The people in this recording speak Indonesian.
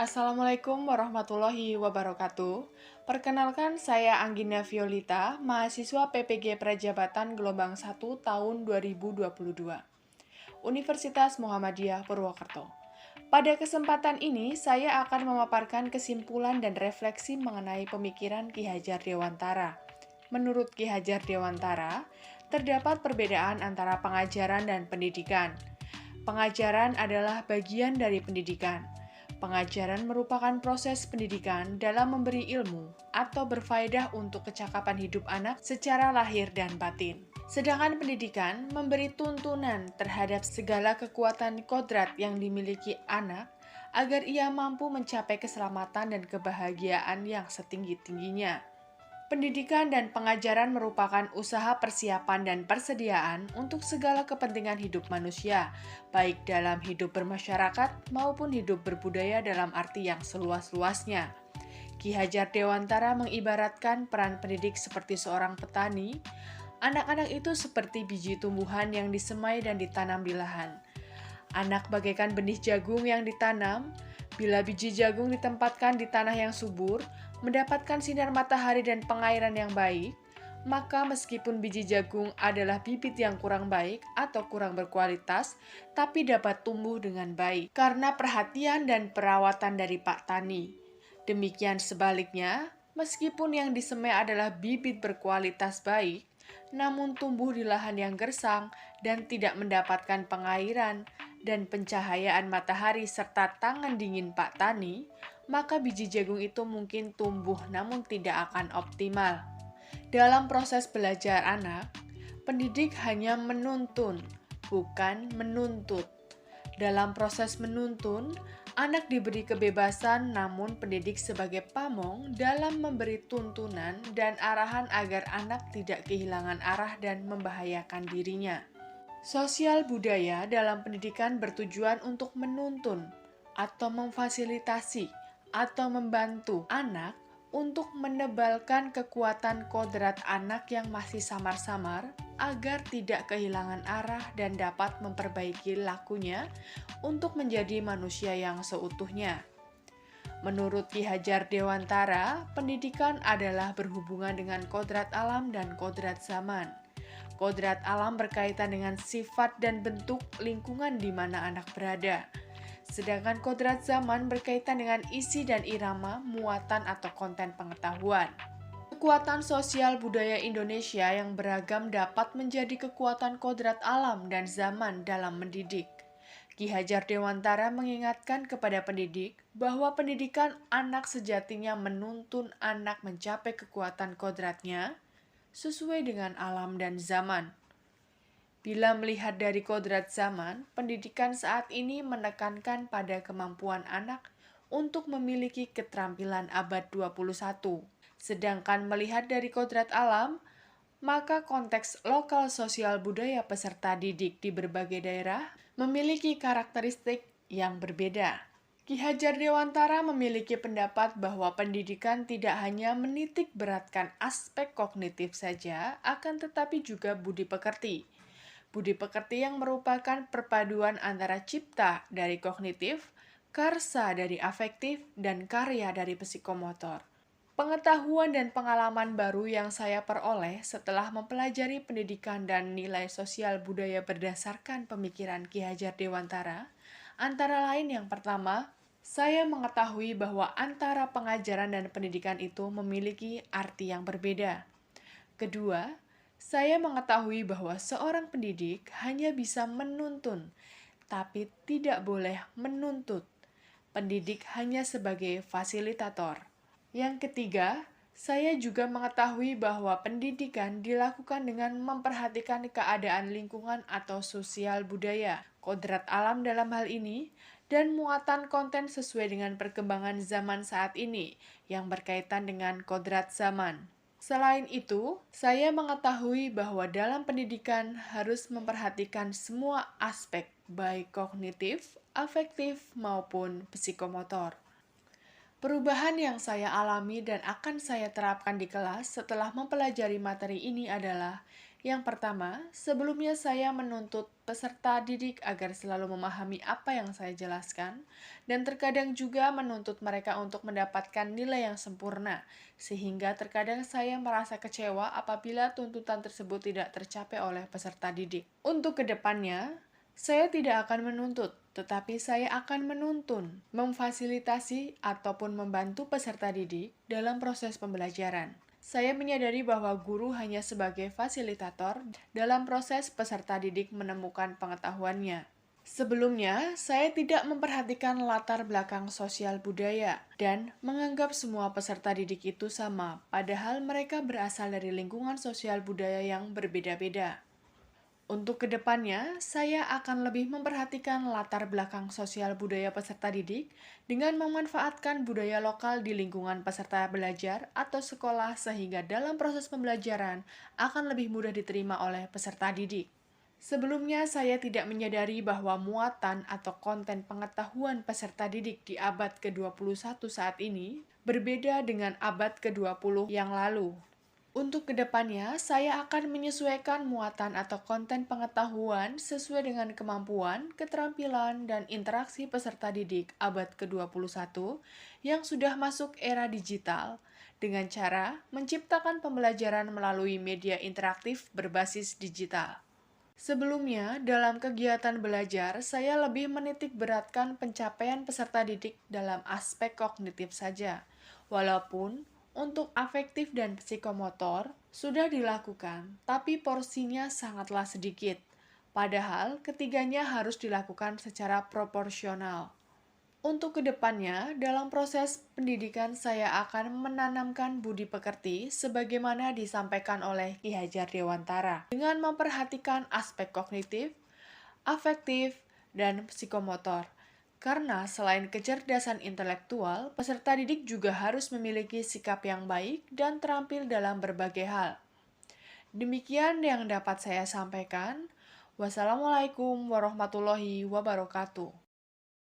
Assalamualaikum warahmatullahi wabarakatuh. Perkenalkan, saya Anggina Violita, mahasiswa PPG Prajabatan Gelombang 1 tahun 2022, Universitas Muhammadiyah Purwokerto. Pada kesempatan ini, saya akan memaparkan kesimpulan dan refleksi mengenai pemikiran Ki Hajar Dewantara. Menurut Ki Hajar Dewantara, terdapat perbedaan antara pengajaran dan pendidikan. Pengajaran adalah bagian dari pendidikan. Pengajaran merupakan proses pendidikan dalam memberi ilmu atau berfaedah untuk kecakapan hidup anak secara lahir dan batin. Sedangkan pendidikan memberi tuntunan terhadap segala kekuatan kodrat yang dimiliki anak agar ia mampu mencapai keselamatan dan kebahagiaan yang setinggi-tingginya. Pendidikan dan pengajaran merupakan usaha persiapan dan persediaan untuk segala kepentingan hidup manusia, baik dalam hidup bermasyarakat maupun hidup berbudaya dalam arti yang seluas-luasnya. Ki Hajar Dewantara mengibaratkan peran pendidik seperti seorang petani. Anak-anak itu seperti biji tumbuhan yang disemai dan ditanam di lahan. Anak bagaikan benih jagung yang ditanam. Bila biji jagung ditempatkan di tanah yang subur, mendapatkan sinar matahari dan pengairan yang baik, maka meskipun biji jagung adalah bibit yang kurang baik atau kurang berkualitas, tapi dapat tumbuh dengan baik karena perhatian dan perawatan dari Pak Tani. Demikian sebaliknya, meskipun yang disemai adalah bibit berkualitas baik, namun tumbuh di lahan yang gersang dan tidak mendapatkan pengairan dan pencahayaan matahari serta tangan dingin Pak Tani, maka biji jagung itu mungkin tumbuh namun tidak akan optimal. Dalam proses belajar anak, pendidik hanya menuntun, bukan menuntut. Dalam proses menuntun, anak diberi kebebasan namun pendidik sebagai pamong dalam memberi tuntunan dan arahan agar anak tidak kehilangan arah dan membahayakan dirinya. Sosial budaya dalam pendidikan bertujuan untuk menuntun atau memfasilitasi atau membantu anak untuk menebalkan kekuatan kodrat anak yang masih samar-samar agar tidak kehilangan arah dan dapat memperbaiki lakunya untuk menjadi manusia yang seutuhnya. Menurut Ki Hajar Dewantara, pendidikan adalah berhubungan dengan kodrat alam dan kodrat zaman. Kodrat alam berkaitan dengan sifat dan bentuk lingkungan di mana anak berada. Sedangkan kodrat zaman berkaitan dengan isi dan irama, muatan atau konten pengetahuan. Kekuatan sosial budaya Indonesia yang beragam dapat menjadi kekuatan kodrat alam dan zaman dalam mendidik. Ki Hajar Dewantara mengingatkan kepada pendidik bahwa pendidikan anak sejatinya menuntun anak mencapai kekuatan kodratnya sesuai dengan alam dan zaman. Bila melihat dari kodrat zaman, pendidikan saat ini menekankan pada kemampuan anak untuk memiliki keterampilan abad 21. Sedangkan melihat dari kodrat alam, maka konteks lokal sosial budaya peserta didik di berbagai daerah memiliki karakteristik yang berbeda. Ki Hajar Dewantara memiliki pendapat bahwa pendidikan tidak hanya menitik beratkan aspek kognitif saja, akan tetapi juga budi pekerti. Budi pekerti yang merupakan perpaduan antara cipta dari kognitif, karsa dari afektif, dan karya dari psikomotor. Pengetahuan dan pengalaman baru yang saya peroleh setelah mempelajari pendidikan dan nilai sosial budaya berdasarkan pemikiran Ki Hajar Dewantara, antara lain yang pertama, saya mengetahui bahwa antara pengajaran dan pendidikan itu memiliki arti yang berbeda. Kedua, saya mengetahui bahwa seorang pendidik hanya bisa menuntun, tapi tidak boleh menuntut. Pendidik hanya sebagai fasilitator. Yang ketiga, saya juga mengetahui bahwa pendidikan dilakukan dengan memperhatikan keadaan lingkungan atau sosial budaya, kodrat alam dalam hal ini, dan muatan konten sesuai dengan perkembangan zaman saat ini yang berkaitan dengan kodrat zaman. Selain itu, saya mengetahui bahwa dalam pendidikan harus memperhatikan semua aspek, baik kognitif, afektif, maupun psikomotor. Perubahan yang saya alami dan akan saya terapkan di kelas setelah mempelajari materi ini adalah Yang pertama, sebelumnya saya menuntut peserta didik agar selalu memahami apa yang saya jelaskan, dan terkadang juga menuntut mereka untuk mendapatkan nilai yang sempurna, sehingga terkadang saya merasa kecewa apabila tuntutan tersebut tidak tercapai oleh peserta didik. Untuk kedepannya, saya tidak akan menuntut, tetapi saya akan menuntun, memfasilitasi, ataupun membantu peserta didik dalam proses pembelajaran. Saya menyadari bahwa guru hanya sebagai fasilitator dalam proses peserta didik menemukan pengetahuannya. Sebelumnya, saya tidak memperhatikan latar belakang sosial budaya dan menganggap semua peserta didik itu sama, padahal mereka berasal dari lingkungan sosial budaya yang berbeda-beda. Untuk kedepannya, saya akan lebih memperhatikan latar belakang sosial budaya peserta didik dengan memanfaatkan budaya lokal di lingkungan peserta belajar atau sekolah sehingga dalam proses pembelajaran akan lebih mudah diterima oleh peserta didik. Sebelumnya, saya tidak menyadari bahwa muatan atau konten pengetahuan peserta didik di abad ke-21 saat ini berbeda dengan abad ke-20 yang lalu. Untuk kedepannya, saya akan menyesuaikan muatan atau konten pengetahuan sesuai dengan kemampuan, keterampilan, dan interaksi peserta didik abad ke-21 yang sudah masuk era digital dengan cara menciptakan pembelajaran melalui media interaktif berbasis digital. Sebelumnya, dalam kegiatan belajar, saya lebih menitik beratkan pencapaian peserta didik dalam aspek kognitif saja. Walaupun untuk afektif dan psikomotor sudah dilakukan, tapi porsinya sangatlah sedikit. Padahal ketiganya harus dilakukan secara proporsional. Untuk kedepannya, dalam proses pendidikan saya akan menanamkan budi pekerti sebagaimana disampaikan oleh Ki Hajar Dewantara dengan memperhatikan aspek kognitif, afektif, dan psikomotor. Karena selain kecerdasan intelektual, peserta didik juga harus memiliki sikap yang baik dan terampil dalam berbagai hal. Demikian yang dapat saya sampaikan. Wassalamualaikum warahmatullahi wabarakatuh.